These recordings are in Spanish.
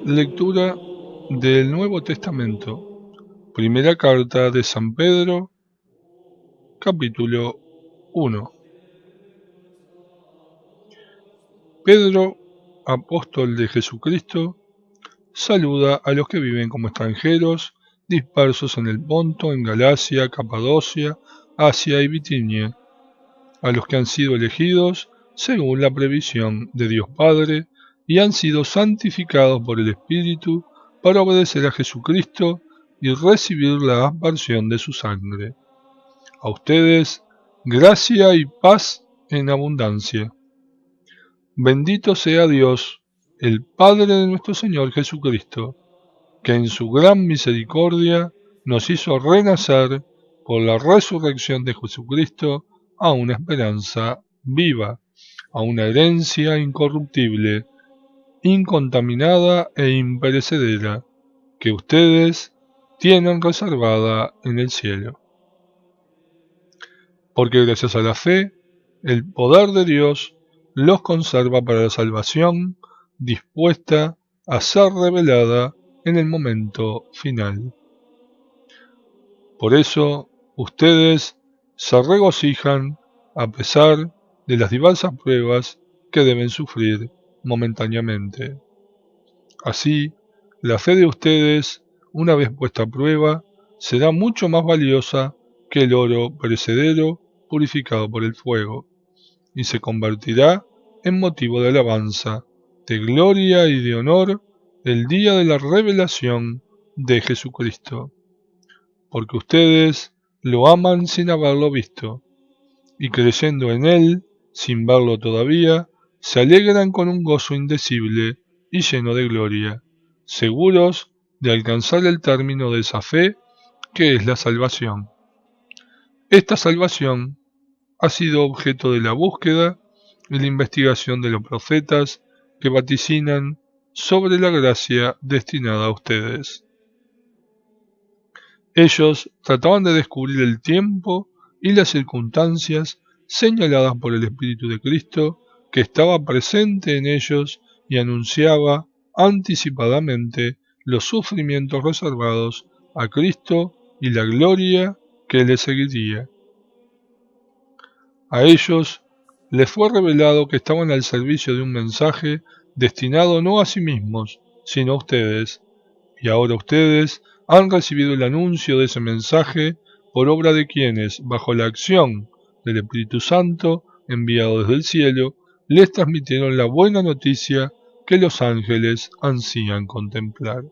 Lectura del Nuevo Testamento. Primera carta de San Pedro, capítulo 1. Pedro, apóstol de Jesucristo, saluda a los que viven como extranjeros, dispersos en el Ponto, en Galacia, Capadocia, Asia y Bitinia, a los que han sido elegidos según la previsión de Dios Padre y han sido santificados por el Espíritu para obedecer a Jesucristo y recibir la aspersión de su sangre. A ustedes, gracia y paz en abundancia. Bendito sea Dios, el Padre de nuestro Señor Jesucristo, que en su gran misericordia nos hizo renacer por la resurrección de Jesucristo a una esperanza viva, a una herencia incorruptible, incontaminada e imperecedera, que ustedes tienen reservada en el cielo. Porque gracias a la fe, el poder de Dios los conserva para la salvación, dispuesta a ser revelada en el momento final. Por eso, ustedes se regocijan a pesar de las diversas pruebas que deben sufrir momentáneamente. Así, la fe de ustedes, una vez puesta a prueba, será mucho más valiosa que el oro perecedero purificado por el fuego, y se convertirá en motivo de alabanza, de gloria y de honor el día de la revelación de Jesucristo. Porque ustedes lo aman sin haberlo visto, y creyendo en Él, sin verlo todavía, se alegran con un gozo indecible y lleno de gloria, seguros de alcanzar el término de esa fe que es la salvación. Esta salvación ha sido objeto de la búsqueda y la investigación de los profetas que vaticinan sobre la gracia destinada a ustedes. Ellos trataban de descubrir el tiempo y las circunstancias señaladas por el Espíritu de Cristo que estaba presente en ellos y anunciaba anticipadamente los sufrimientos reservados a Cristo y la gloria que le seguiría. A ellos les fue revelado que estaban al servicio de un mensaje destinado no a sí mismos, sino a ustedes, y ahora ustedes han recibido el anuncio de ese mensaje por obra de quienes, bajo la acción del Espíritu Santo enviado desde el cielo, les transmitieron la buena noticia que los ángeles ansían contemplar.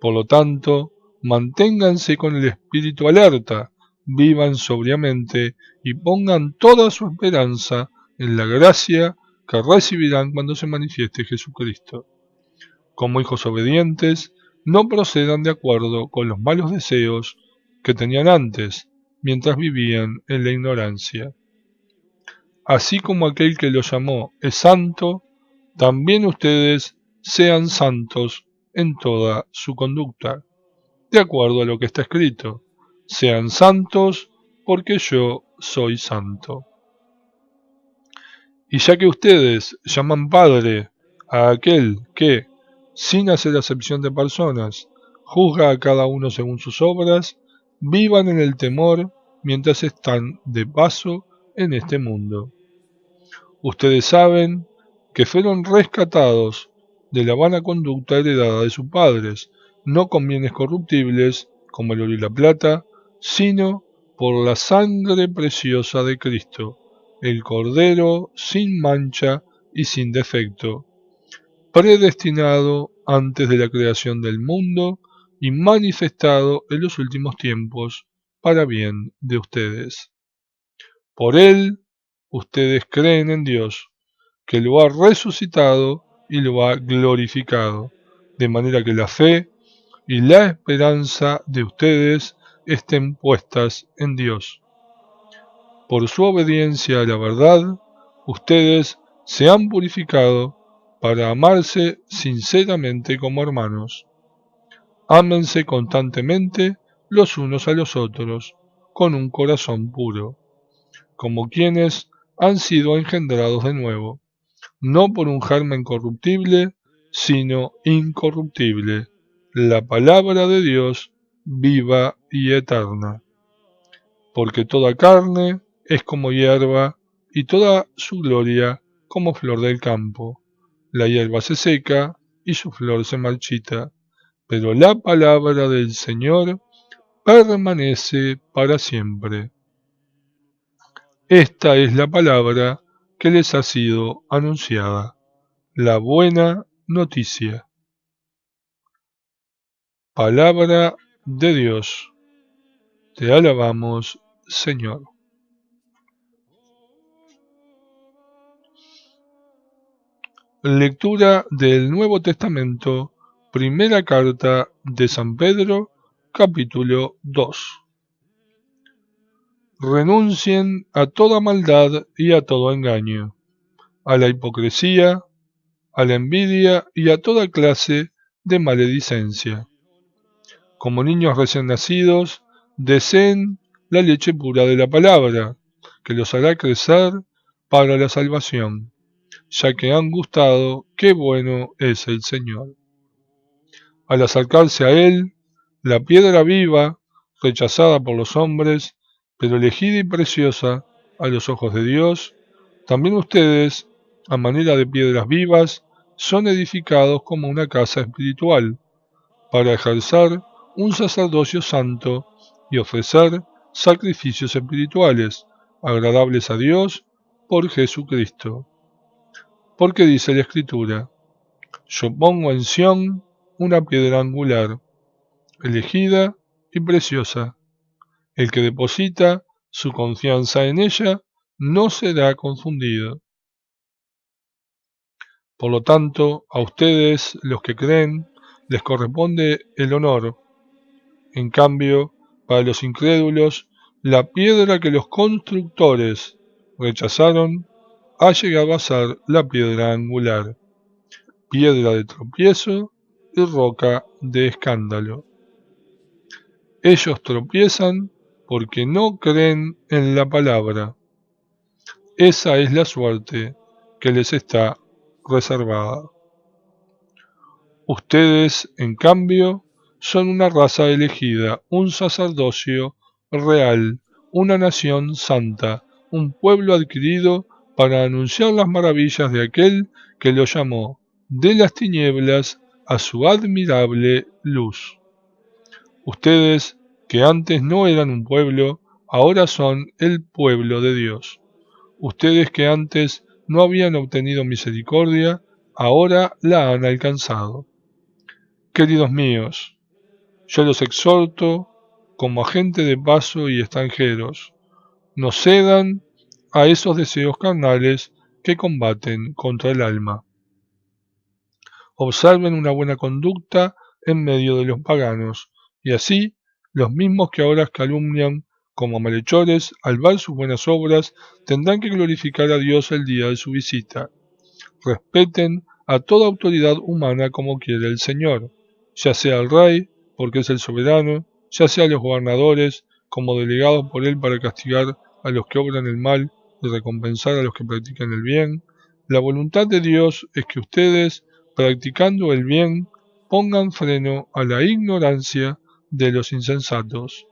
Por lo tanto, manténganse con el espíritu alerta, vivan sobriamente y pongan toda su esperanza en la gracia que recibirán cuando se manifieste Jesucristo. Como hijos obedientes, no procedan de acuerdo con los malos deseos que tenían antes, mientras vivían en la ignorancia. Así como aquel que los llamó es santo, también ustedes sean santos en toda su conducta, de acuerdo a lo que está escrito: sean santos porque yo soy santo. Y ya que ustedes llaman Padre a aquel que, sin hacer acepción de personas, juzga a cada uno según sus obras, vivan en el temor mientras están de paso en este mundo. Ustedes saben que fueron rescatados de la vana conducta heredada de sus padres, no con bienes corruptibles como el oro y la plata, sino por la sangre preciosa de Cristo, el Cordero sin mancha y sin defecto, predestinado antes de la creación del mundo y manifestado en los últimos tiempos para bien de ustedes. Por él, ustedes creen en Dios, que lo ha resucitado y lo ha glorificado, de manera que la fe y la esperanza de ustedes estén puestas en Dios. Por su obediencia a la verdad, ustedes se han purificado para amarse sinceramente como hermanos. Ámense constantemente los unos a los otros, con un corazón puro, como quienes han sido engendrados de nuevo, no por un germen corruptible, sino incorruptible, la palabra de Dios viva y eterna. Porque toda carne es como hierba, y toda su gloria como flor del campo. La hierba se seca, y su flor se marchita, pero la palabra del Señor permanece para siempre. Esta es la palabra que les ha sido anunciada, la buena noticia. Palabra de Dios. Te alabamos, Señor. Lectura del Nuevo Testamento, primera carta de San Pedro, capítulo 2. Renuncien a toda maldad y a todo engaño, a la hipocresía, a la envidia y a toda clase de maledicencia. Como niños recién nacidos, deseen la leche pura de la palabra, que los hará crecer para la salvación, ya que han gustado qué bueno es el Señor. Al acercarse a Él, la piedra viva, rechazada por los hombres, pero elegida y preciosa a los ojos de Dios, también ustedes, a manera de piedras vivas, son edificados como una casa espiritual, para ejercer un sacerdocio santo y ofrecer sacrificios espirituales, agradables a Dios por Jesucristo. Porque dice la Escritura, yo pongo en Sión una piedra angular, elegida y preciosa. El que deposita su confianza en ella no será confundido. Por lo tanto, a ustedes, los que creen, les corresponde el honor. En cambio, para los incrédulos, la piedra que los constructores rechazaron ha llegado a ser la piedra angular, piedra de tropiezo y roca de escándalo. Ellos tropiezan porque no creen en la palabra. Esa es la suerte que les está reservada. Ustedes, en cambio, son una raza elegida, un sacerdocio real, una nación santa, un pueblo adquirido para anunciar las maravillas de aquel que lo llamó de las tinieblas a su admirable luz. Ustedes, que antes no eran un pueblo, ahora son el pueblo de Dios. Ustedes que antes no habían obtenido misericordia, ahora la han alcanzado. Queridos míos, yo los exhorto como agente de paso y extranjeros, no cedan a esos deseos carnales que combaten contra el alma. Observen una buena conducta en medio de los paganos, y así los mismos que ahora calumnian como malhechores, al ver sus buenas obras, tendrán que glorificar a Dios el día de su visita. Respeten a toda autoridad humana como quiere el Señor, ya sea el rey, porque es el soberano, ya sea los gobernadores, como delegados por él para castigar a los que obran el mal y recompensar a los que practican el bien. La voluntad de Dios es que ustedes, practicando el bien, pongan freno a la ignorancia de los insensatos.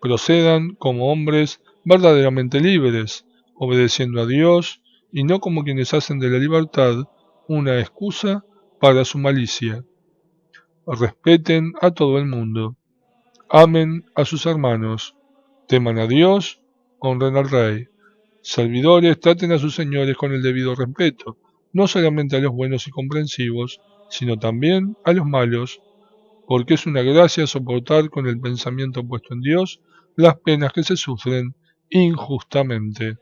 Procedan como hombres verdaderamente libres, obedeciendo a Dios y no como quienes hacen de la libertad una excusa para su malicia. Respeten a todo el mundo, amen a sus hermanos, teman a Dios, honren al Rey. Servidores, traten a sus señores con el debido respeto, no solamente a los buenos y comprensivos, sino también a los malos, porque es una gracia soportar con el pensamiento puesto en Dios las penas que se sufren injustamente.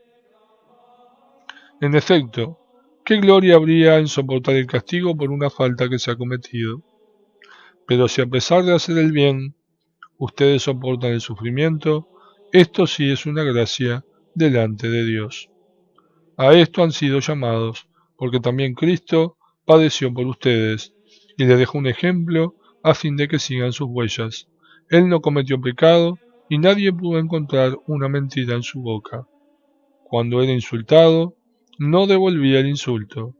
En efecto, ¿qué gloria habría en soportar el castigo por una falta que se ha cometido? Pero si a pesar de hacer el bien, ustedes soportan el sufrimiento, esto sí es una gracia delante de Dios. A esto han sido llamados, porque también Cristo padeció por ustedes, y les dejó un ejemplo a fin de que sigan sus huellas. Él no cometió pecado, y nadie pudo encontrar una mentira en su boca. Cuando era insultado, no devolvía el insulto,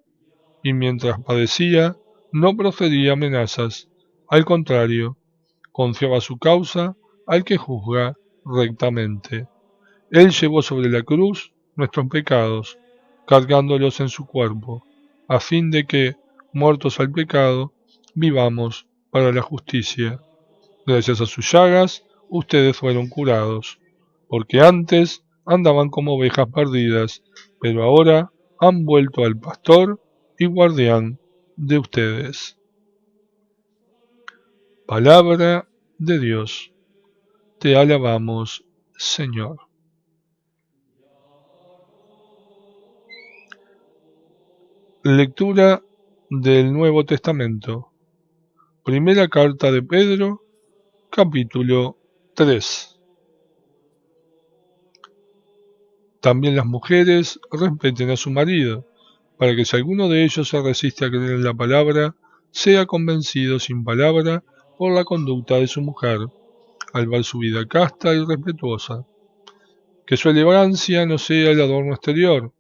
y mientras padecía, no profería amenazas. Al contrario, confiaba su causa al que juzga rectamente. Él llevó sobre la cruz nuestros pecados, cargándolos en su cuerpo, a fin de que, muertos al pecado, vivamos para la justicia. Gracias a sus llagas, ustedes fueron curados, porque antes andaban como ovejas perdidas, pero ahora han vuelto al pastor y guardián de ustedes. Palabra de Dios. Te alabamos, Señor. Lectura del Nuevo Testamento. Primera carta de Pedro, capítulo 3. También las mujeres respeten a su marido, para que si alguno de ellos se resiste a creer en la palabra, sea convencido sin palabra por la conducta de su mujer, al ver su vida casta y respetuosa. Que su elegancia no sea el adorno exterior,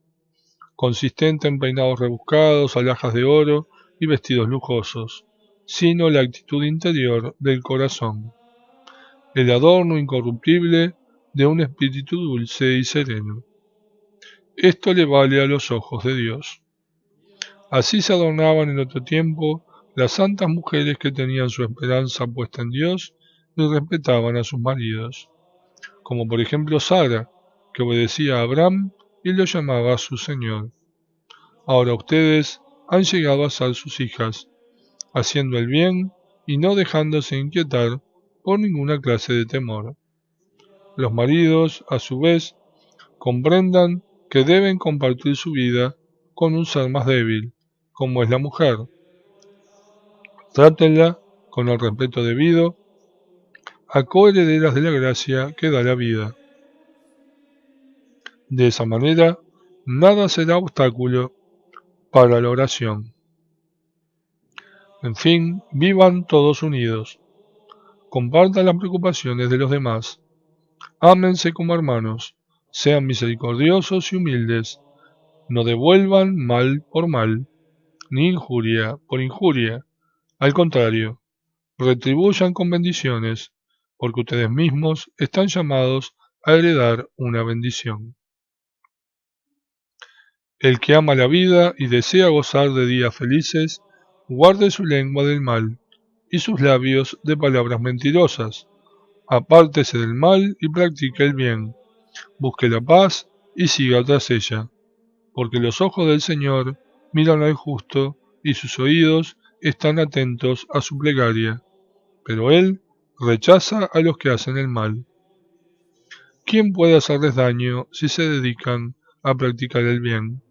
consistente en peinados rebuscados, alhajas de oro y vestidos lujosos, sino la actitud interior del corazón, el adorno incorruptible de un espíritu dulce y sereno. Esto le vale a los ojos de Dios. Así se adornaban en otro tiempo las santas mujeres que tenían su esperanza puesta en Dios y respetaban a sus maridos, como por ejemplo Sara, que obedecía a Abraham y lo llamaba su Señor. Ahora ustedes han llegado a ser sus hijas, haciendo el bien y no dejándose inquietar por ninguna clase de temor. Los maridos, a su vez, comprendan que deben compartir su vida con un ser más débil, como es la mujer. Trátenla con el respeto debido a coherederas de la gracia que da la vida. De esa manera, nada será obstáculo para la oración. En fin, vivan todos unidos. Compartan las preocupaciones de los demás. Ámense como hermanos. Sean misericordiosos y humildes. No devuelvan mal por mal, ni injuria por injuria. Al contrario, retribuyan con bendiciones, porque ustedes mismos están llamados a heredar una bendición. El que ama la vida y desea gozar de días felices, guarde su lengua del mal y sus labios de palabras mentirosas. Apártese del mal y practique el bien. Busque la paz y siga tras ella, porque los ojos del Señor miran al justo y sus oídos están atentos a su plegaria, pero Él rechaza a los que hacen el mal. ¿Quién puede hacerles daño si se dedican a practicar el bien?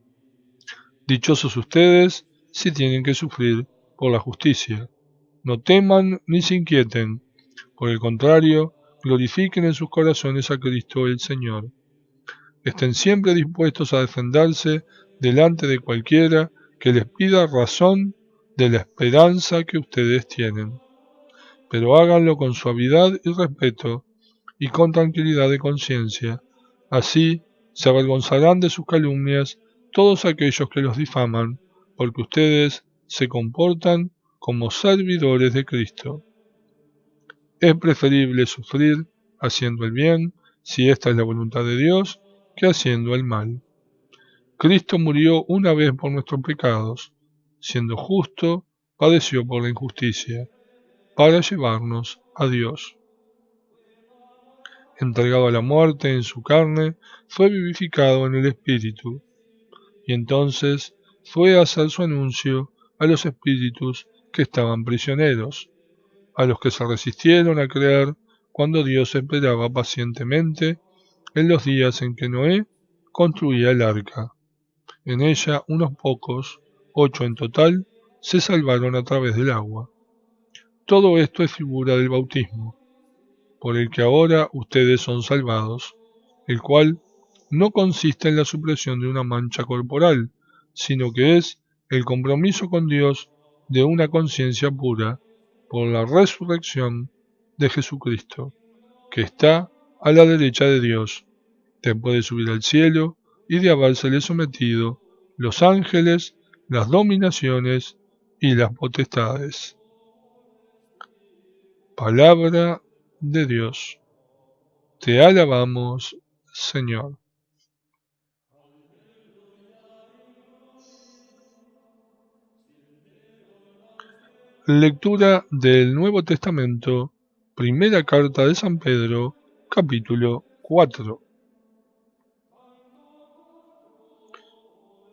Dichosos ustedes si tienen que sufrir por la justicia. No teman ni se inquieten. Por el contrario, glorifiquen en sus corazones a Cristo el Señor. Estén siempre dispuestos a defenderse delante de cualquiera que les pida razón de la esperanza que ustedes tienen. Pero háganlo con suavidad y respeto y con tranquilidad de conciencia. Así se avergonzarán de sus calumnias todos aquellos que los difaman, porque ustedes se comportan como servidores de Cristo. Es preferible sufrir haciendo el bien, si esta es la voluntad de Dios, que haciendo el mal. Cristo murió una vez por nuestros pecados, siendo justo, padeció por la injusticia, para llevarnos a Dios. Entregado a la muerte en su carne, fue vivificado en el Espíritu, y entonces fue a hacer su anuncio a los espíritus que estaban prisioneros, a los que se resistieron a creer cuando Dios esperaba pacientemente en los días en que Noé construía el arca. En ella unos pocos, 8 en total, se salvaron a través del agua. Todo esto es figura del bautismo, por el que ahora ustedes son salvados, el cual no consiste en la supresión de una mancha corporal, sino que es el compromiso con Dios de una conciencia pura, por la resurrección de Jesucristo, que está a la derecha de Dios, después de subir al cielo y de habérsele sometido los ángeles, las dominaciones y las potestades. Palabra de Dios. Te alabamos, Señor. Lectura del Nuevo Testamento, primera carta de San Pedro, capítulo 4.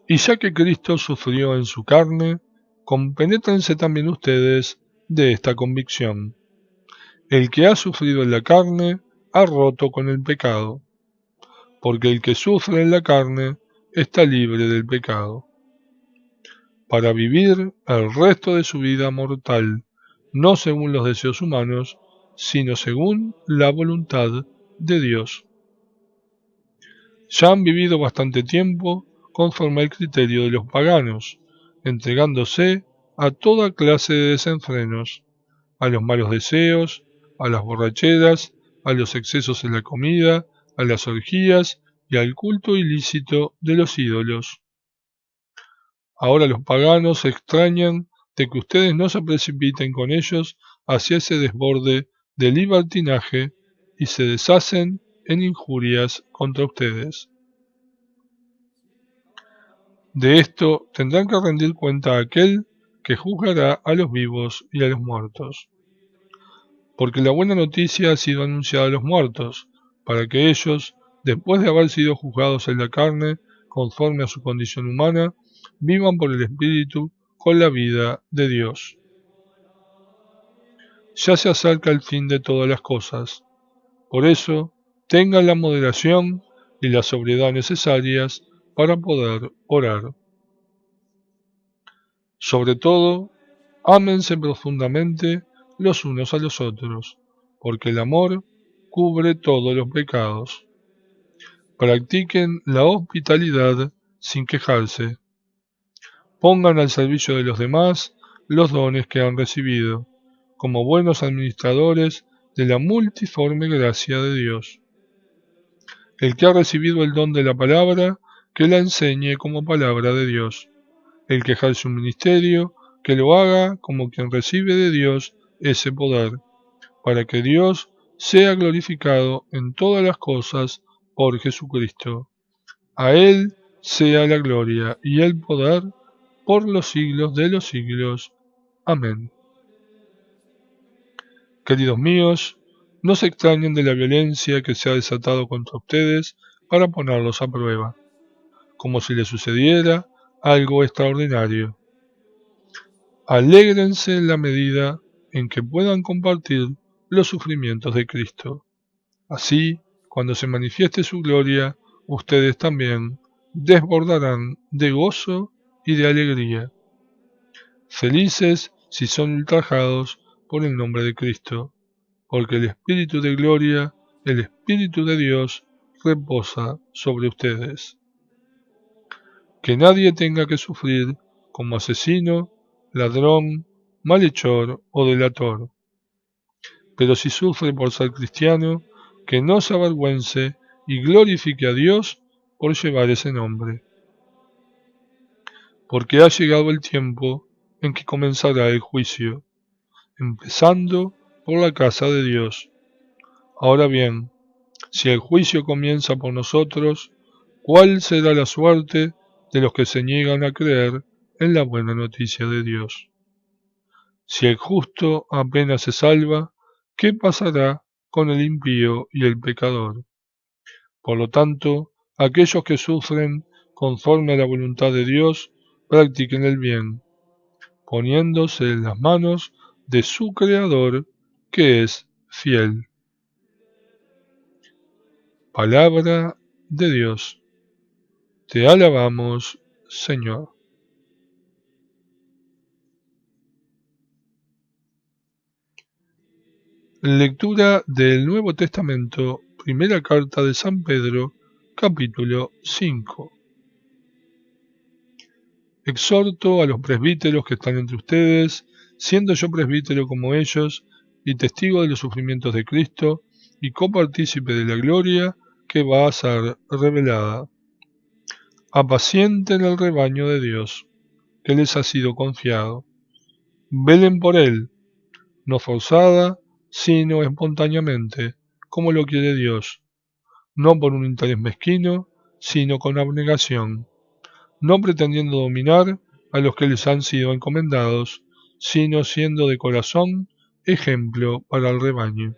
Y ya que Cristo sufrió en su carne, compenétrense también ustedes de esta convicción. El que ha sufrido en la carne ha roto con el pecado, porque el que sufre en la carne está libre del pecado, para vivir el resto de su vida mortal, no según los deseos humanos, sino según la voluntad de Dios. Ya han vivido bastante tiempo conforme al criterio de los paganos, entregándose a toda clase de desenfrenos, a los malos deseos, a las borracheras, a los excesos en la comida, a las orgías y al culto ilícito de los ídolos. Ahora los paganos se extrañan de que ustedes no se precipiten con ellos hacia ese desborde de libertinaje y se deshacen en injurias contra ustedes. De esto tendrán que rendir cuenta a aquel que juzgará a los vivos y a los muertos. Porque la buena noticia ha sido anunciada a los muertos, para que ellos, después de haber sido juzgados en la carne, conforme a su condición humana, vivan por el Espíritu con la vida de Dios. Ya se acerca el fin de todas las cosas. Por eso, tengan la moderación y la sobriedad necesarias para poder orar. Sobre todo, ámense profundamente los unos a los otros, porque el amor cubre todos los pecados. Practiquen la hospitalidad sin quejarse. Pongan al servicio de los demás los dones que han recibido, como buenos administradores de la multiforme gracia de Dios. El que ha recibido el don de la palabra, que la enseñe como palabra de Dios. El que ejerce un ministerio, que lo haga como quien recibe de Dios ese poder, para que Dios sea glorificado en todas las cosas por Jesucristo. A Él sea la gloria y el poder por los siglos de los siglos. Amén. Queridos míos, no se extrañen de la violencia que se ha desatado contra ustedes para ponerlos a prueba, como si les sucediera algo extraordinario. Alégrense en la medida en que puedan compartir los sufrimientos de Cristo. Así, cuando se manifieste su gloria, ustedes también desbordarán de gozo y de alegría. Felices si son ultrajados por el nombre de Cristo, porque el Espíritu de gloria, el Espíritu de Dios, reposa sobre ustedes. Que nadie tenga que sufrir como asesino, ladrón, malhechor o delator. Pero si sufre por ser cristiano, que no se avergüence y glorifique a Dios por llevar ese nombre. Porque ha llegado el tiempo en que comenzará el juicio, empezando por la casa de Dios. Ahora bien, si el juicio comienza por nosotros, ¿cuál será la suerte de los que se niegan a creer en la buena noticia de Dios? Si el justo apenas se salva, ¿qué pasará con el impío y el pecador? Por lo tanto, aquellos que sufren conforme a la voluntad de Dios, practiquen el bien, poniéndose en las manos de su Creador, que es fiel. Palabra de Dios. Te alabamos, Señor. Lectura del Nuevo Testamento, primera carta de San Pedro, capítulo 5. Exhorto a los presbíteros que están entre ustedes, siendo yo presbítero como ellos, y testigo de los sufrimientos de Cristo, y copartícipe de la gloria que va a ser revelada. Apacienten el rebaño de Dios, que les ha sido confiado. Velen por él, no forzada, sino espontáneamente, como lo quiere Dios, no por un interés mezquino, sino con abnegación, no pretendiendo dominar a los que les han sido encomendados, sino siendo de corazón ejemplo para el rebaño.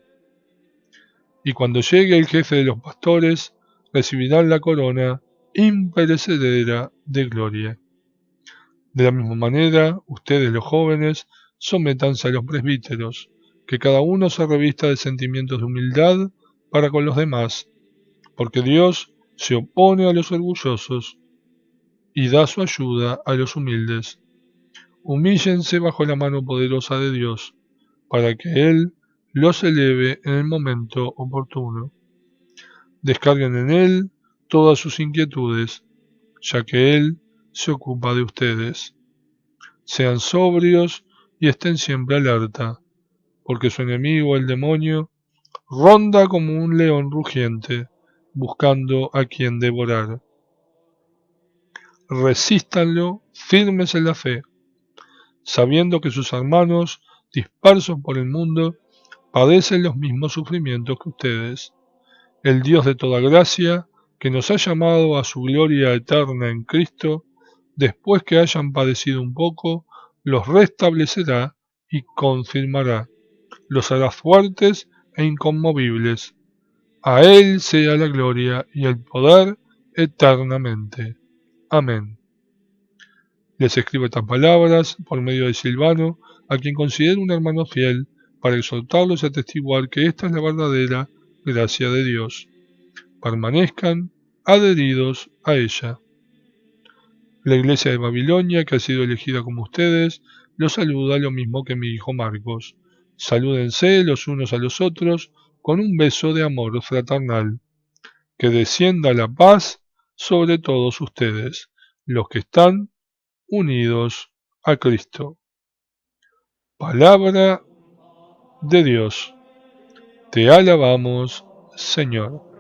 Y cuando llegue el jefe de los pastores, recibirán la corona imperecedera de gloria. De la misma manera, ustedes los jóvenes, sométanse a los presbíteros, que cada uno se revista de sentimientos de humildad para con los demás, porque Dios se opone a los orgullosos y da su ayuda a los humildes. Humíllense bajo la mano poderosa de Dios, para que Él los eleve en el momento oportuno. Descarguen en Él todas sus inquietudes, ya que Él se ocupa de ustedes. Sean sobrios y estén siempre alerta, porque su enemigo, el demonio, ronda como un león rugiente, buscando a quien devorar. Resístanlo firmes en la fe, sabiendo que sus hermanos, dispersos por el mundo, padecen los mismos sufrimientos que ustedes. El Dios de toda gracia, que nos ha llamado a su gloria eterna en Cristo, después que hayan padecido un poco, los restablecerá y confirmará, los hará fuertes e inconmovibles. A Él sea la gloria y el poder eternamente. Amén. Les escribo estas palabras por medio de Silvano, a quien considero un hermano fiel, para exhortarlos y atestiguar que esta es la verdadera gracia de Dios. Permanezcan adheridos a ella. La iglesia de Babilonia, que ha sido elegida como ustedes, los saluda lo mismo que mi hijo Marcos. Salúdense los unos a los otros con un beso de amor fraternal. Que descienda la paz sobre todos ustedes, los que están unidos a Cristo. Palabra de Dios. Te alabamos, Señor.